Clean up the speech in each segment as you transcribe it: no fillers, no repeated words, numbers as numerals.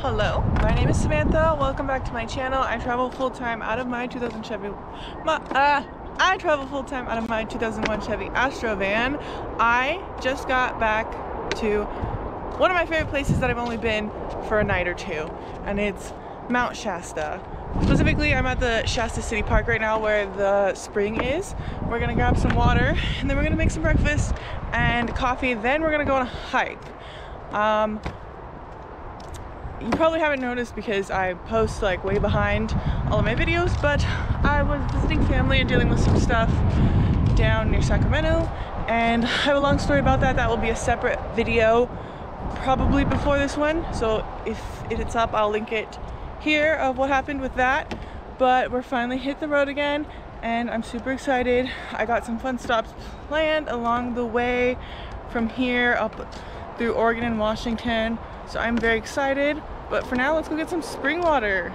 Hello, my name is Samantha. Welcome back to my channel. I travel full-time out of my 2000 Chevy. I travel full-time out of my 2001 Chevy Astro van. I just got back to one of my favorite places that I've only been for a night or two, and it's Mount Shasta. Specifically, I'm at the Shasta City Park right now where the spring is. We're gonna grab some water, and then we're gonna make some breakfast and coffee. Then we're gonna go on a hike. You probably haven't noticed because I post like way behind all of my videos, but I was visiting family and dealing with some stuff down near Sacramento, and I have a long story about that. That will be a separate video probably before this one, so if it's up, I'll link it here of what happened with that. But we're finally hit the road again, and I'm super excited. I got some fun stops planned along the way from here up through Oregon and Washington, so I'm very excited. But for now, let's go get some spring water.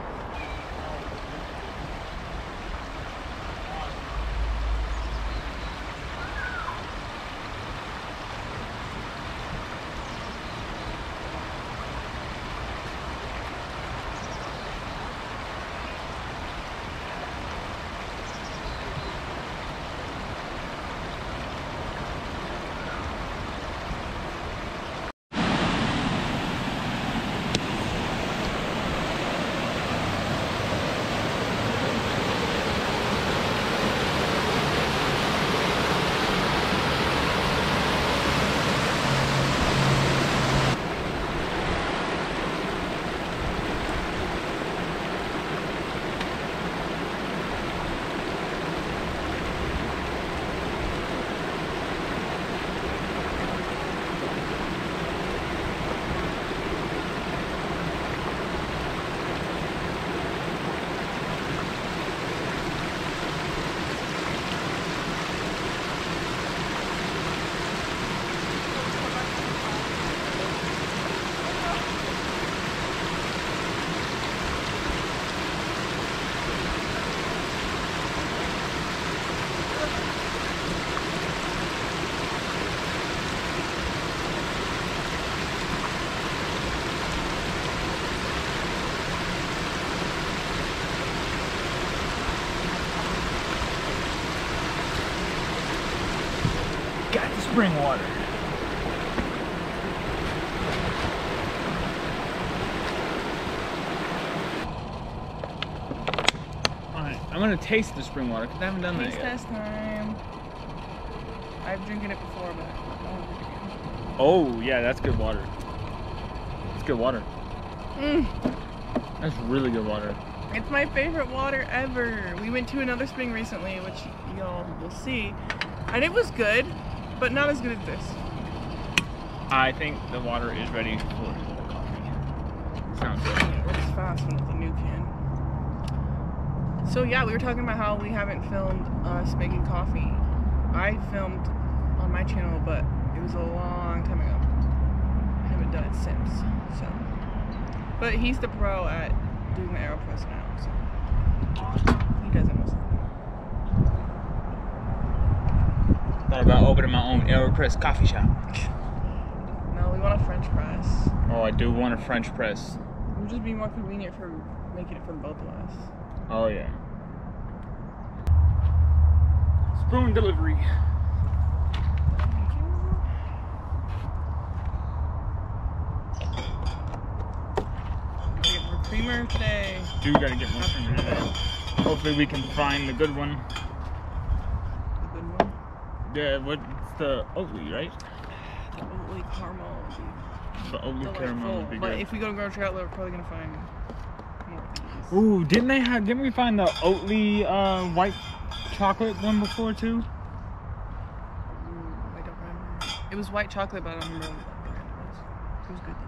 Got the spring water. Alright, I'm gonna taste the spring water because I haven't done that yet. Taste test time. I've drinking it before, but Oh, yeah, that's good water. It's good water. That's really good water. It's my favorite water ever. We went to another spring recently, which y'all will see, and it was good, but not as good as this. I think the water is ready for the coffee. Sounds good. Yeah, it works fast when it's a new can. So yeah, we were talking about how we haven't filmed us making coffee. I filmed on my channel, but it was a long time ago. I haven't done it since. So, but he's the pro at doing the AeroPress now, so he does it most of the time. Thought about opening my own AeroPress coffee shop. No, we want a French press. Oh, I do want a French press. It would just be more convenient for making it for both of us. Oh, yeah. Spoon delivery. Get more creamer today. Do gotta get more creamer today. Hopefully we can find the good one. The good one? Yeah, what's the Oatly, right? The Oatly caramel would be The Oatly caramel would be but good. if we go to Grocery Outlet, we're probably gonna find more of these. Ooh, didn't we find the Oatly white chocolate one before too? Ooh, I don't remember. It was white chocolate, but I don't remember what brand it was. It was good though.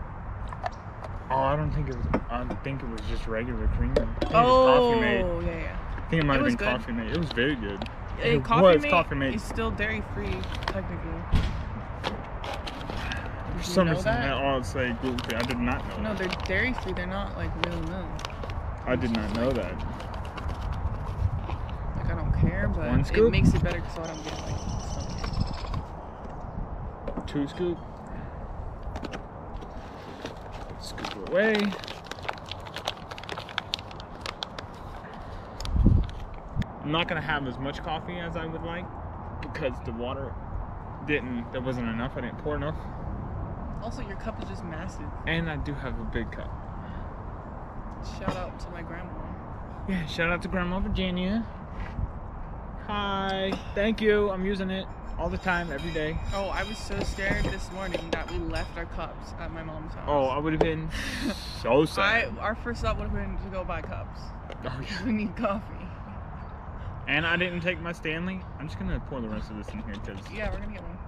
Oh, I don't think it was. I think it was just regular creamer. I think Oh, it was Coffee Mate. yeah. I think it might have been good. Coffee Mate. It was very good. Coffee Mate is still dairy free, technically. For some reason, I'll say gluten free. I did not know. No, they're dairy free. They're not like real milk. I did not know that. Like I don't care, but One scoop? it makes it better so I don't get like stomach. 2 scoop. Scoop away. I'm not gonna have as much coffee as I would like because the water there wasn't enough. I didn't pour enough. Also, your cup is just massive. And I do have a big cup. Shout out to my grandma. Yeah, shout out to Grandma Virginia. Hi, thank you. I'm using it all the time, every day. Oh, I was so scared this morning that we left our cups at my mom's house. Oh, I would have been so sad. Our first thought would have been to go buy cups. Oh, yeah. We need coffee. And I didn't take my Stanley. I'm just gonna pour the rest of this in here because yeah, we're gonna get one.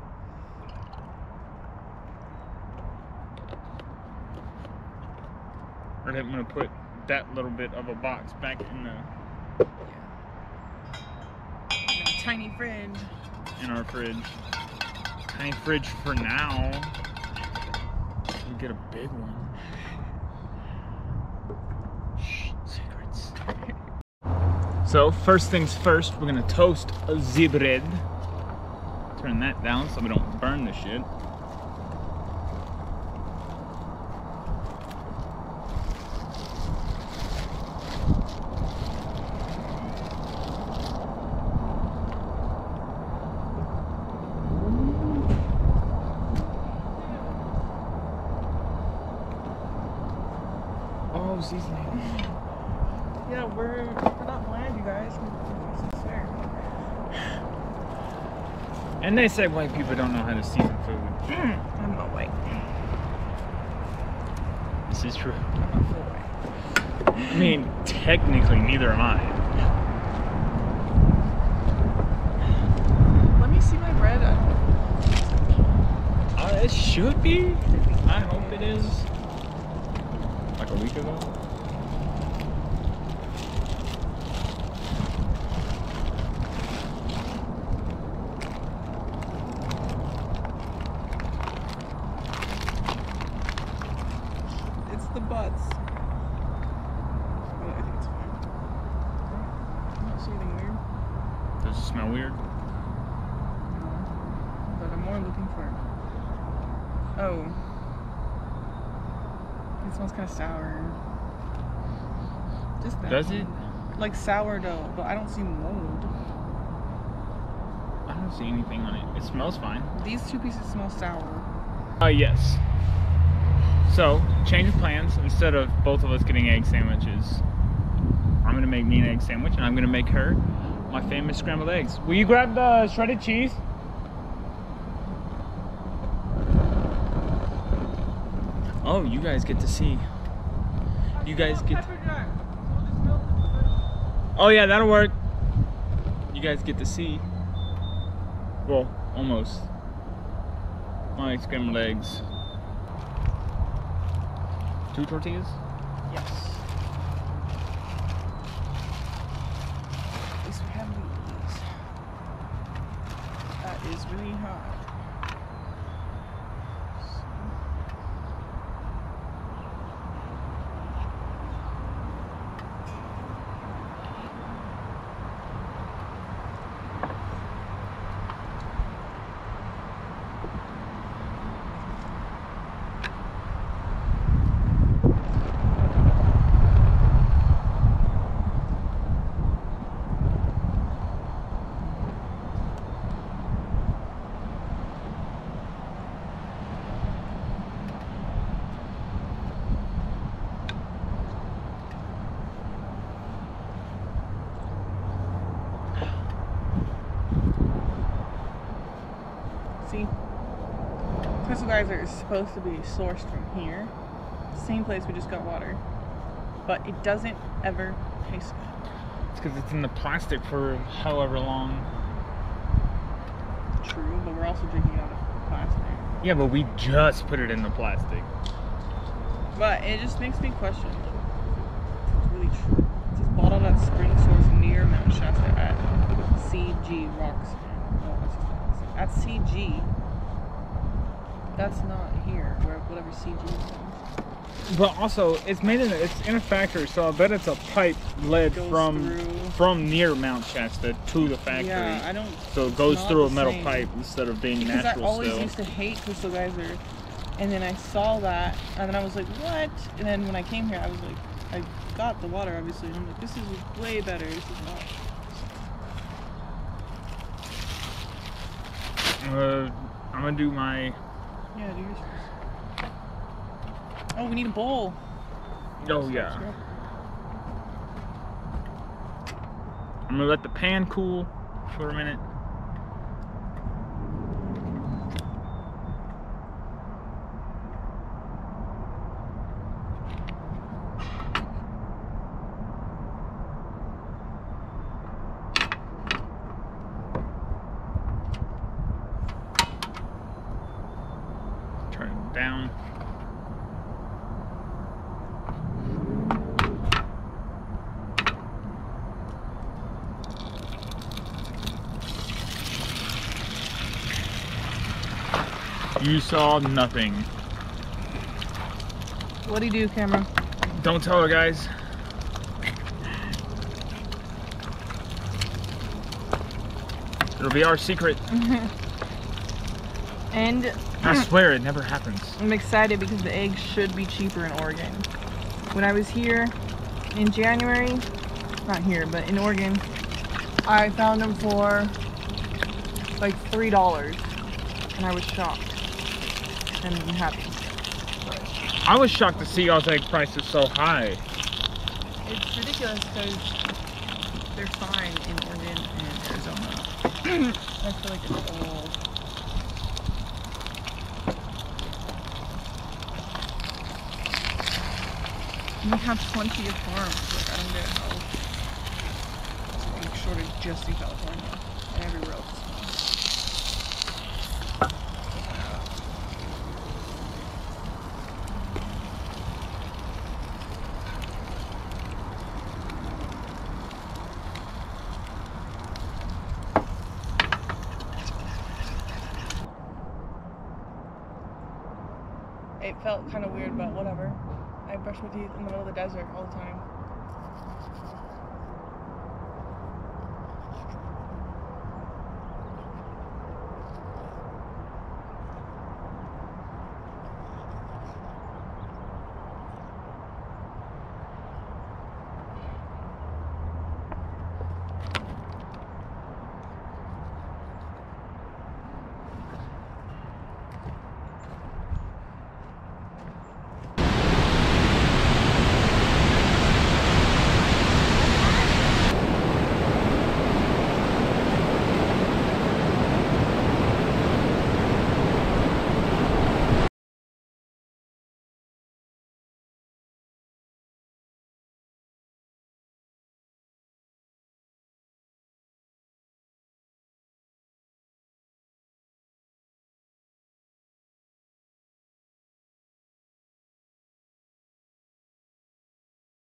I'm gonna put that little bit of a box back in the tiny fridge. In our fridge. Tiny fridge for now. We'll get a big one. Shh, secrets. So first things first, we're gonna toast the bread. Turn that down so we don't burn the shit. Oh, seasoning. Yeah, we're not bland, you guys. We're sincere. And they say white people don't know how to season food. I'm not white. This is true. I'm not full white. I mean, technically, neither am I. Let me see my bread. It should be. I hope it is. Like a week ago. It's the butts. Well, I think it's fine. I don't see anything weird. Does it smell weird? No. But I'm more looking for. Oh. It smells kind of sour. Just that. Does it? Like sourdough, but I don't see mold. I don't see anything on it. It smells fine. These two pieces smell sour. Yes. So, change of plans. Instead of both of us getting egg sandwiches, I'm gonna make me an egg sandwich, and I'm gonna make her my famous scrambled eggs. Will you grab the shredded cheese? Oh, you guys get to see. You guys get. Oh yeah, that'll work. You guys get to see. Well, almost. My scrambled eggs. 2 tortillas? Yes. At least we have these. That is really hot. See? Crystal geyser is supposed to be sourced from here. Same place we just got water. But it doesn't ever taste good. It's because it's in the plastic for however long. True, but we're also drinking out of plastic. Yeah, but we just put it in the plastic. But it just makes me question. It's really true. It says bottled at spring source near Mount Shasta at CG Rocks. Oh, that's just at CG. That's not here, where whatever CG is. But also, it's made in a factory, so I bet it's a pipe led from near Mount Shasta to the factory. Yeah, I don't. So it goes through a metal pipe instead of being because natural. I always still. used to hate Crystal Geyser, and then I saw that, and then I was like, what? And then when I came here, I was like, I got the water obviously, and I'm like, this is way better. This is not. I'm gonna do my. Yeah, do yours first. Oh, we need a bowl. Oh yeah. I'm gonna let the pan cool for a minute. Turn it down. You saw nothing. What'd he do, camera? Don't tell her, guys. It'll be our secret. And I swear it never happens. I'm excited because the eggs should be cheaper in Oregon. When I was here in January, not here, but in Oregon, I found them for like $3, and I was shocked and happy. I was shocked to see y'all's egg prices so high. It's ridiculous because they're fine in Oregon and Arizona. I feel like it's old. We have plenty of farms. Like, I don't get how it's a big shortage just in California and everywhere else. It felt kind of weird, but whatever. I brush my teeth in the middle of the desert all the time.